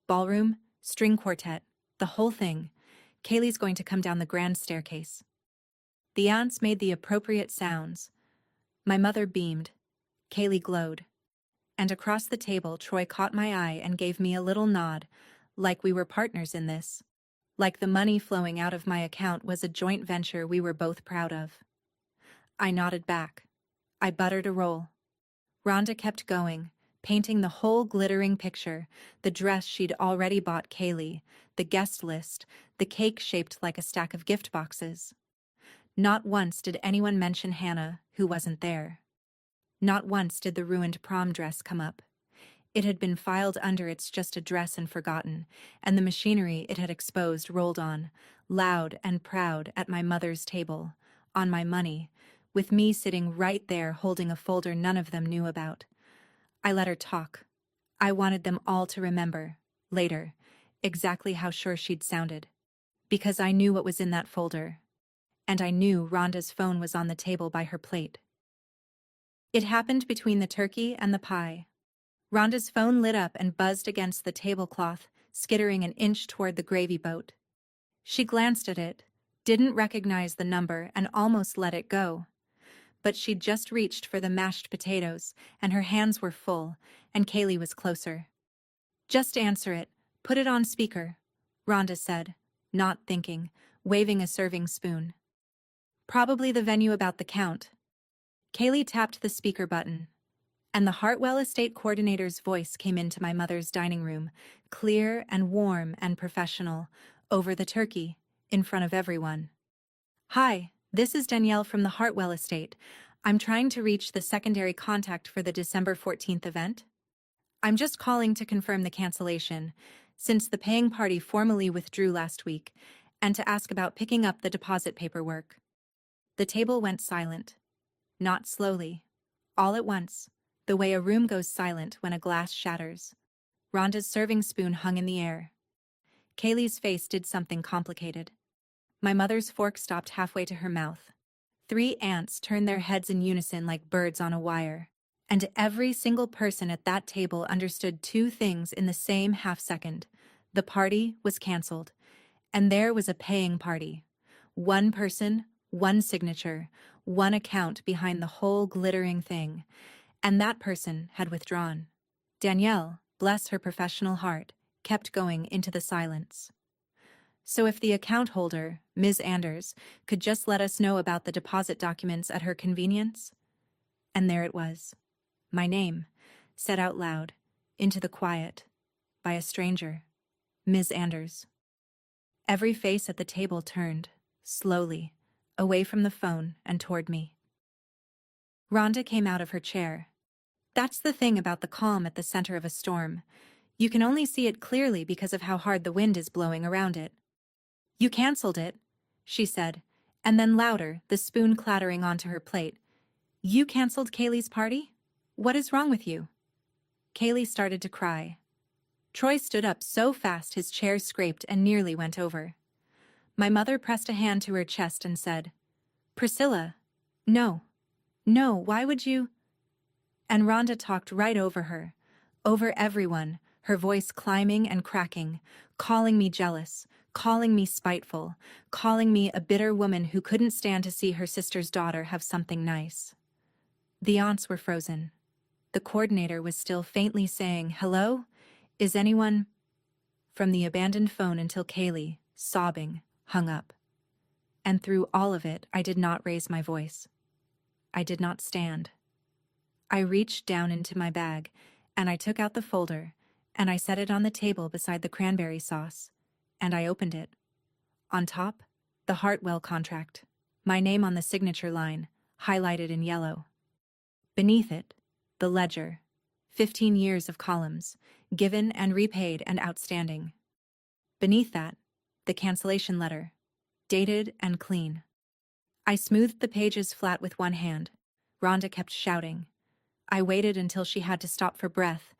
[SPEAKER 1] Ballroom, string quartet, the whole thing. Kaylee's going to come down the grand staircase. The aunts made the appropriate sounds. My mother beamed. Kaylee glowed. And across the table, Troy caught my eye and gave me a little nod, like we were partners in this. Like the money flowing out of my account was a joint venture we were both proud of. I nodded back. I buttered a roll. Rhonda kept going, painting the whole glittering picture, the dress she'd already bought Kaylee, the guest list, the cake shaped like a stack of gift boxes. Not once did anyone mention Hannah, who wasn't there. Not once did the ruined prom dress come up. It had been filed under It's Just a Dress and forgotten, and the machinery it had exposed rolled on, loud and proud at my mother's table, on my money, with me sitting right there holding a folder none of them knew about. I let her talk. I wanted them all to remember, later, exactly how sure she'd sounded. Because I knew what was in that folder. And I knew Rhonda's phone was on the table by her plate. It happened between the turkey and the pie. Rhonda's phone lit up and buzzed against the tablecloth, skittering an inch toward the gravy boat. She glanced at it, didn't recognize the number, and almost let it go. But she'd just reached for the mashed potatoes, and her hands were full, and Kaylee was closer. Just answer it. Put it on speaker, Rhonda said, not thinking, waving a serving spoon. Probably the venue about the count. Kaylee tapped the speaker button, and the Hartwell Estate coordinator's voice came into my mother's dining room, clear and warm and professional, over the turkey, in front of everyone. Hi, this is Danielle from the Hartwell Estate. I'm trying to reach the secondary contact for the December 14th event. I'm just calling to confirm the cancellation, since the paying party formally withdrew last week, and to ask about picking up the deposit paperwork. The table went silent. Not slowly. All at once, the way a room goes silent when a glass shatters. Rhonda's serving spoon hung in the air. Kaylee's face did something complicated. My mother's fork stopped halfway to her mouth. 3 aunts turned their heads in unison like birds on a wire. And every single person at that table understood 2 things in the same half-second. The party was canceled. And there was a paying party. 1 person, 1 signature, 1 account behind the whole glittering thing. And that person had withdrawn. Danielle, bless her professional heart, kept going into the silence. So if the account holder, Ms. Anders, could just let us know about the deposit documents at her convenience? And there it was. My name, said out loud, into the quiet, by a stranger, Ms. Anders. Every face at the table turned, slowly, away from the phone and toward me. Rhonda came out of her chair. That's the thing about the calm at the center of a storm. You can only see it clearly because of how hard the wind is blowing around it. You canceled it, she said, and then louder, the spoon clattering onto her plate. You canceled Kaylee's party? What is wrong with you? Kaylee started to cry. Troy stood up so fast his chair scraped and nearly went over. My mother pressed a hand to her chest and said, Priscilla, no, why would you? And Rhonda talked right over her, over everyone, her voice climbing and cracking, calling me jealous, calling me spiteful, calling me a bitter woman who couldn't stand to see her sister's daughter have something nice. The aunts were frozen. The coordinator was still faintly saying, "Hello? Is anyone?" From the abandoned phone until Kaylee, sobbing, hung up. And through all of it, I did not raise my voice. I did not stand. I reached down into my bag, and I took out the folder, and I set it on the table beside the cranberry sauce, and I opened it. On top, the Hartwell contract, my name on the signature line, highlighted in yellow. Beneath it, the ledger, 15 years of columns, given and repaid and outstanding. Beneath that, the cancellation letter, dated and clean. I smoothed the pages flat with one hand. Rhonda kept shouting. I waited until she had to stop for breath,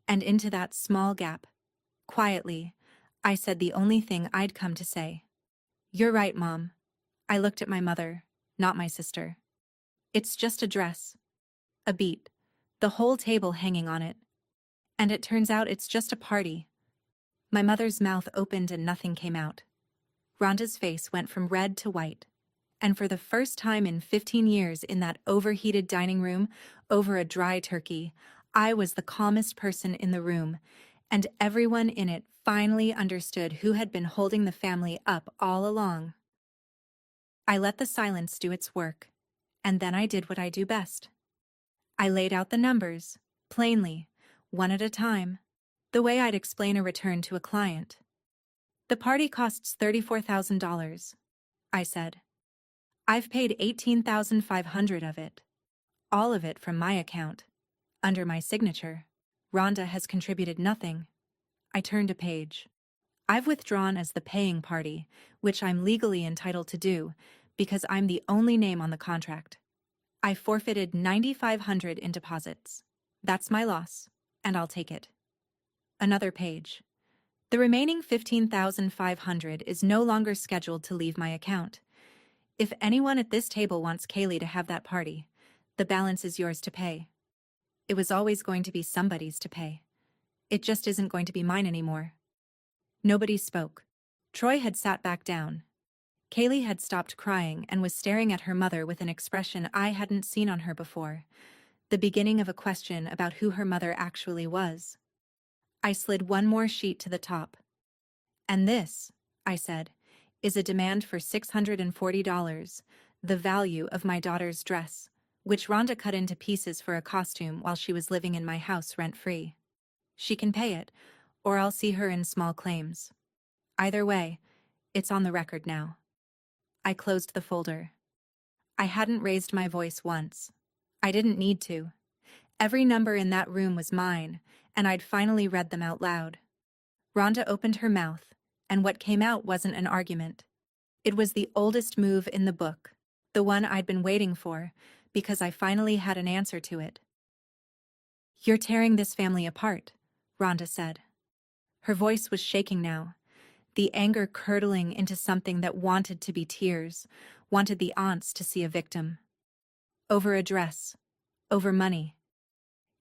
[SPEAKER 1] and into that small gap, quietly, I said the only thing I'd come to say. "You're right, Mom." I looked at my mother, not my sister. "It's just a dress. A beat. The whole table hanging on it. And it turns out it's just a party." My mother's mouth opened and nothing came out. Rhonda's face went from red to white. And for the first time in 15 years in that overheated dining room, over a dry turkey, I was the calmest person in the room, and everyone in it finally understood who had been holding the family up all along. I let the silence do its work, and then I did what I do best. I laid out the numbers, plainly, one at a time, the way I'd explain a return to a client. "The party costs $34,000, I said. "I've paid $18,500 of it. All of it from my account. Under my signature. Rhonda has contributed nothing." I turned a page. "I've withdrawn as the paying party, which I'm legally entitled to do, because I'm the only name on the contract. I forfeited $9,500 in deposits. That's my loss, and I'll take it." Another page. "The remaining $15,500 is no longer scheduled to leave my account. If anyone at this table wants Kaylee to have that party, the balance is yours to pay." It was always going to be somebody's to pay. It just isn't going to be mine anymore. Nobody spoke. Troy had sat back down. Kaylee had stopped crying and was staring at her mother with an expression I hadn't seen on her before, the beginning of a question about who her mother actually was. I slid one more sheet to the top. "And this," I said, "is a demand for $640, the value of my daughter's dress, which Rhonda cut into pieces for a costume while she was living in my house rent-free. She can pay it, or I'll see her in small claims. Either way, it's on the record now." I closed the folder. I hadn't raised my voice once. I didn't need to. Every number in that room was mine, and I'd finally read them out loud. Rhonda opened her mouth, and what came out wasn't an argument. It was the oldest move in the book, the one I'd been waiting for, because I finally had an answer to it. "You're tearing this family apart," Rhonda said. Her voice was shaking now, the anger curdling into something that wanted to be tears, wanted the aunts to see a victim. "Over a dress. Over money.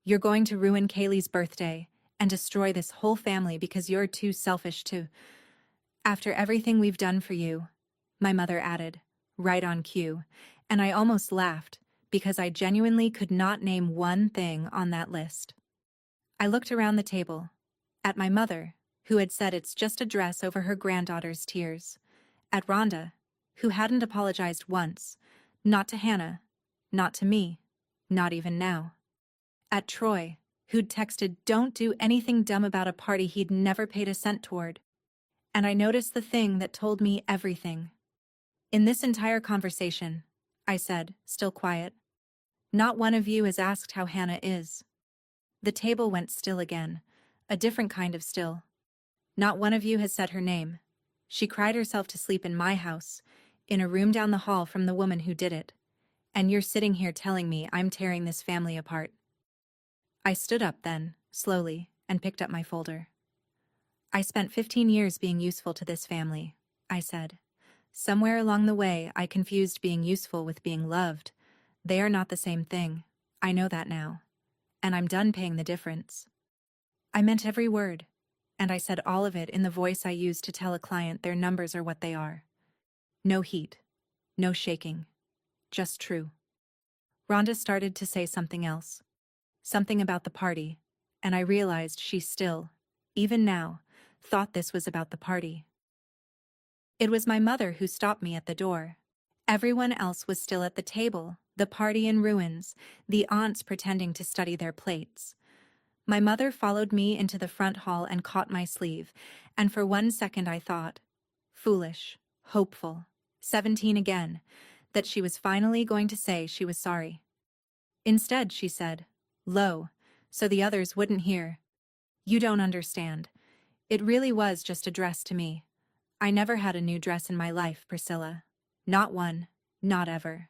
[SPEAKER 1] You're going to ruin Kaylee's birthday and destroy this whole family because you're too selfish to—" "After everything we've done for you," my mother added, right on cue, and I almost laughed because I genuinely could not name one thing on that list. I looked around the table, at my mother, who had said it's just a dress over her granddaughter's tears, at Rhonda, who hadn't apologized once, not to Hannah, not to me, not even now. At Troy, who'd texted, "Don't do anything dumb about a party he'd never paid a cent toward." And I noticed the thing that told me everything. "In this entire conversation," I said, still quiet, "not one of you has asked how Hannah is." The table went still again, a different kind of still. "Not one of you has said her name. She cried herself to sleep in my house, in a room down the hall from the woman who did it. And you're sitting here telling me I'm tearing this family apart." I stood up then, slowly, and picked up my folder. "I spent 15 years being useful to this family," I said. "Somewhere along the way, I confused being useful with being loved. They are not the same thing. I know that now. And I'm done paying the difference." I meant every word. and I said all of it in the voice I use to tell a client their numbers are what they are. No heat, no shaking, just true. Rhonda started to say something else, something about the party, and I realized she still, even now, thought this was about the party. It was my mother who stopped me at the door. Everyone else was still at the table, the party in ruins, the aunts pretending to study their plates. My mother followed me into the front hall and caught my sleeve, and for 1 second I thought, foolish, hopeful, 17 again, that she was finally going to say she was sorry. Instead, she said, low, so the others wouldn't hear, "You don't understand. It really was just a dress to me. I never had a new dress in my life, Priscilla. Not one, not ever.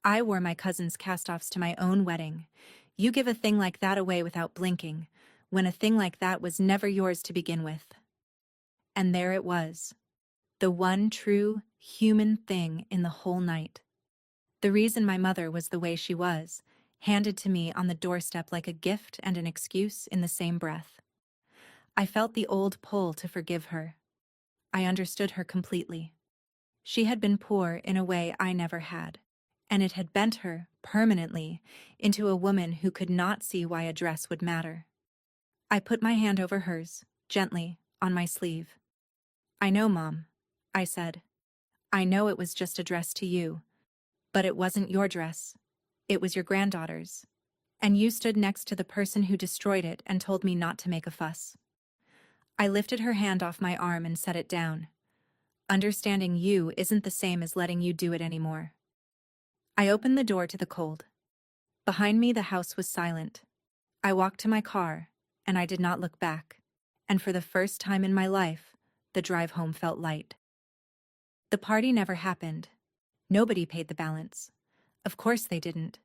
[SPEAKER 1] I wore my cousin's cast-offs to my own wedding. You give a thing like that away without blinking, when a thing like that was never yours to begin with." And there it was. The one true, human thing in the whole night. The reason my mother was the way she was, handed to me on the doorstep like a gift and an excuse in the same breath. I felt the old pull to forgive her. I understood her completely. She had been poor in a way I never had, and it had bent her, permanently, into a woman who could not see why a dress would matter. I put my hand over hers, gently, on my sleeve. "I know, Mom," I said. "I know it was just a dress to you. But it wasn't your dress. It was your granddaughter's. And you stood next to the person who destroyed it and told me not to make a fuss." I lifted her hand off my arm and set it down. "Understanding you isn't the same as letting you do it anymore." I opened the door to the cold. Behind me, the house was silent. I walked to my car, and I did not look back. And for the first time in my life, the drive home felt light. The party never happened. Nobody paid the balance. Of course they didn't.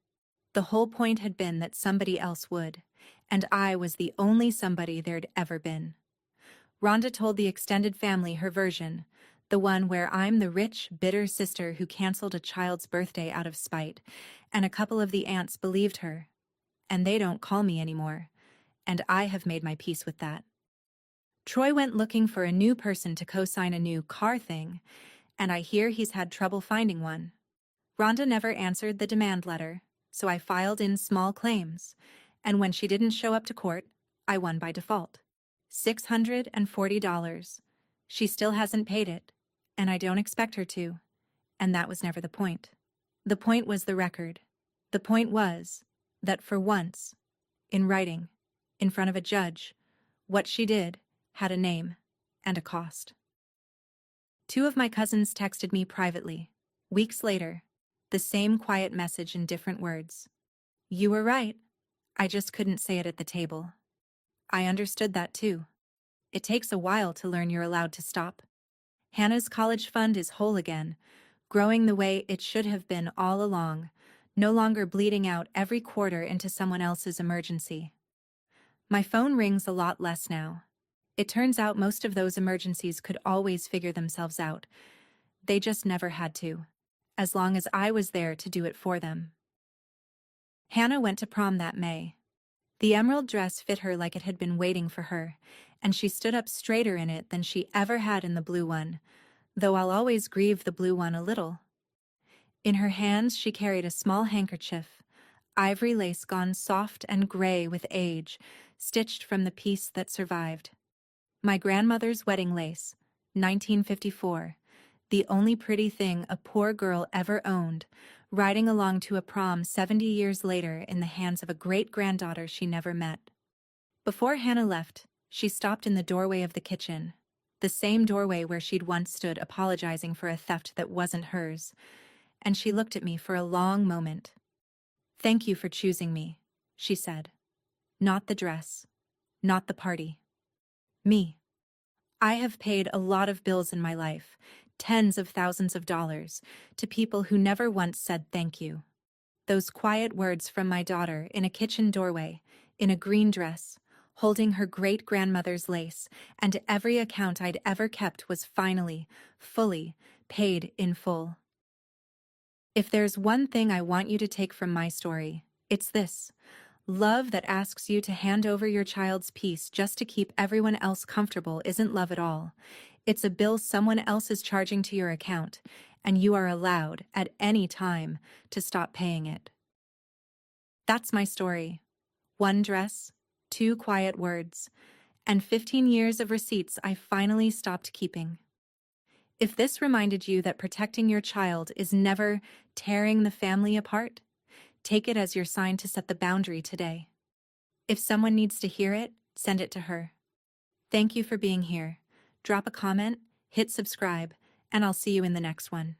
[SPEAKER 1] The whole point had been that somebody else would, and I was the only somebody there'd ever been. Rhonda told the extended family her version, the one where I'm the rich, bitter sister who canceled a child's birthday out of spite, and a couple of the aunts believed her. And they don't call me anymore, and I have made my peace with that. Troy went looking for a new person to co-sign a new car thing, and I hear he's had trouble finding one. Rhonda never answered the demand letter, so I filed in small claims, and when she didn't show up to court, I won by default. $640. She still hasn't paid it, and I don't expect her to, and that was never the point. The point was the record. The point was that for once, in writing, in front of a judge, what she did had a name and a cost. 2 of my cousins texted me privately, weeks later, the same quiet message in different words. "You were right. I just couldn't say it at the table." I understood that too. It takes a while to learn you're allowed to stop. Hannah's college fund is whole again, growing the way it should have been all along, no longer bleeding out every quarter into someone else's emergency. My phone rings a lot less now. It turns out most of those emergencies could always figure themselves out. They just never had to, as long as I was there to do it for them. Hannah went to prom that May. The emerald dress fit her like it had been waiting for her, and she stood up straighter in it than she ever had in the blue one, though I'll always grieve the blue one a little. In her hands she carried a small handkerchief, ivory lace gone soft and gray with age, stitched from the piece that survived. My grandmother's wedding lace, 1954, the only pretty thing a poor girl ever owned, riding along to a prom 70 years later in the hands of a great-granddaughter she never met. Before Hannah left, she stopped in the doorway of the kitchen, the same doorway where she'd once stood apologizing for a theft that wasn't hers, and she looked at me for a long moment. "Thank you for choosing me," she said. "Not the dress, not the party. Me. I have paid a lot of bills in my life, tens of thousands of dollars, to people who never once said thank you. Those quiet words from my daughter in a kitchen doorway, in a green dress, holding her great-grandmother's lace, and every account I'd ever kept was finally, fully, paid in full. If there's one thing I want you to take from my story, it's this. Love that asks you to hand over your child's peace just to keep everyone else comfortable isn't love at all. It's a bill someone else is charging to your account, and you are allowed, at any time, to stop paying it. That's my story. One dress, two quiet words, and 15 years of receipts I finally stopped keeping. If this reminded you that protecting your child is never tearing the family apart, take it as your sign to set the boundary today. If someone needs to hear it, send it to her. Thank you for being here. Drop a comment, hit subscribe, and I'll see you in the next one.